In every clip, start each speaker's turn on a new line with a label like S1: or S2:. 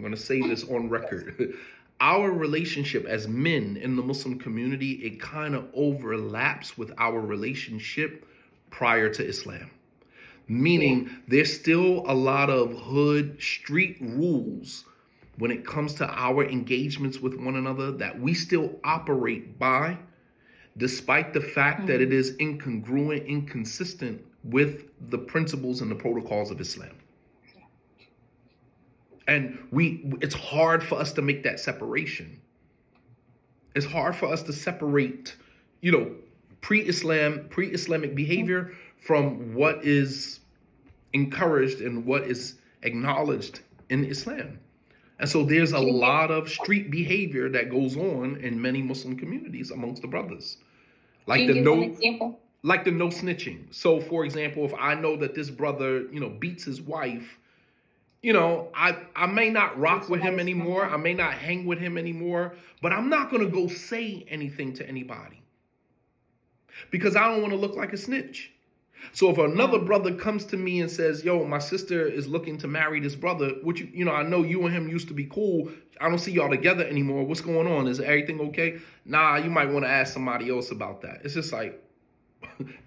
S1: I'm going to say this on record. Our relationship as men in the Muslim community, it kind of overlaps with our relationship prior to Islam. Meaning there's still a lot of hood street rules when it comes to our engagements with one another that we still operate by, despite the fact that it is incongruent, inconsistent with the principles and the protocols of Islam. And it's hard for us to make that separation. It's hard for us to separate, pre-Islamic behavior from what is encouraged and what is acknowledged in Islam. And so there's a lot of street behavior that goes on in many Muslim communities amongst the brothers. Like the no snitching. So for example, if I know that this brother, beats his wife, I may not rock with him anymore. I may not hang with him anymore, but I'm not going to go say anything to anybody because I don't want to look like a snitch. So if another brother comes to me and says, yo, my sister is looking to marry this brother, which, I know you and him used to be cool. I don't see y'all together anymore. What's going on? Is everything okay? Nah, you might want to ask somebody else about that. It's just like,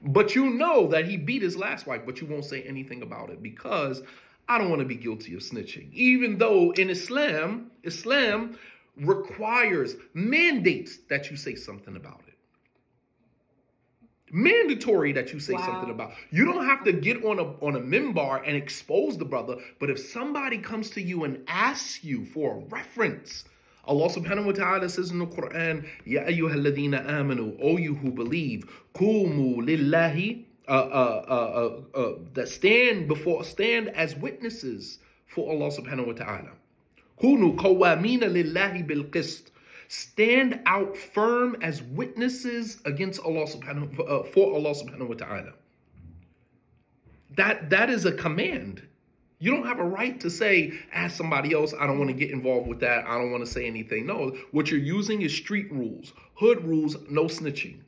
S1: but you know that he beat his last wife, but you won't say anything about it because I don't want to be guilty of snitching. Even though in Islam mandates that you say something about it. Mandatory that you say something about. You don't have to get on a minbar and expose the brother, but if somebody comes to you and asks you for a reference, Allah subhanahu wa ta'ala says in the Qur'an, Ya ayyuhalladhina amanu, O you who believe, Qumu lillahi, that stand as witnesses for Allah subhanahu wa ta'ala. Kunu qawamina lillahi bil qist. Stand out firm as witnesses against Allah for Allah subhanahu wa ta'ala. That is a command. You don't have a right to say, ask somebody else, I don't want to get involved with that. I don't want to say anything. No, what you're using is street rules, hood rules, no snitching.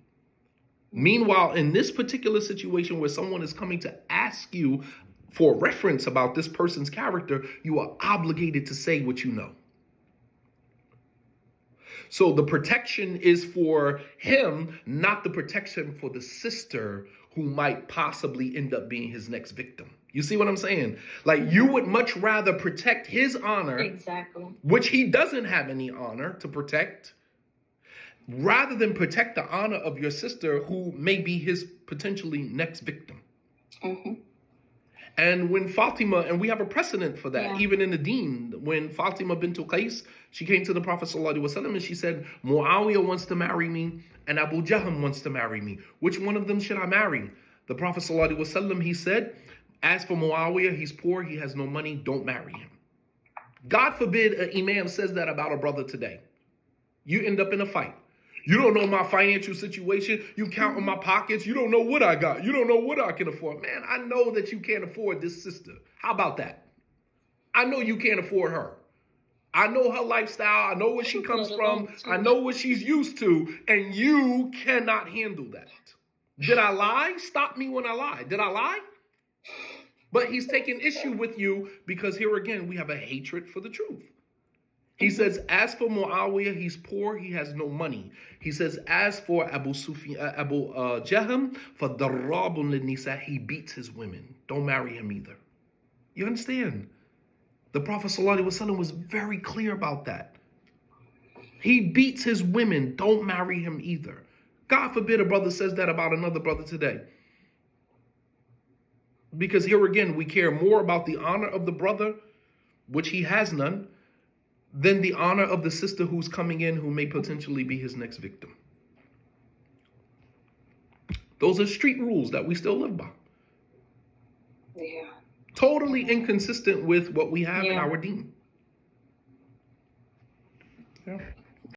S1: Meanwhile, in this particular situation where someone is coming to ask you for reference about this person's character, you are obligated to say what you know. So the protection is for him, not the protection for the sister who might possibly end up being his next victim. You see what I'm saying? Like you would much rather protect his honor,
S2: exactly,
S1: which he doesn't have any honor to protect, rather than protect the honor of your sister who may be his potentially next victim. And when Fatima, and we have a precedent for that, even in the deen, when Fatima bint Qais, she came to the Prophet ﷺ and she said, Muawiyah wants to marry me and Abu Jahm wants to marry me. Which one of them should I marry? The Prophet ﷺ, he said, as for Muawiyah, he's poor, he has no money, don't marry him. God forbid an imam says that about a brother today. You end up in a fight. You don't know my financial situation. You count in my pockets. You don't know what I got. You don't know what I can afford. Man, I know that you can't afford this sister. How about that? I know you can't afford her. I know her lifestyle. I know where she comes from. I know what she's used to. And you cannot handle that. Did I lie? Stop me when I lie. Did I lie? But he's taking issue with you because here again, we have a hatred for the truth. He says, as for Muawiyah, he's poor, he has no money. He says, as for Abu Jahm, for darrabun lin-nisa, he beats his women. Don't marry him either. You understand? The Prophet ﷺ was very clear about that. He beats his women. Don't marry him either. God forbid a brother says that about another brother today. Because here again, we care more about the honor of the brother, which he has none, than the honor of the sister who's coming in who may potentially be his next victim. Those are street rules that we still live by.
S2: Yeah.
S1: Totally inconsistent with what we have in our deen. Yeah.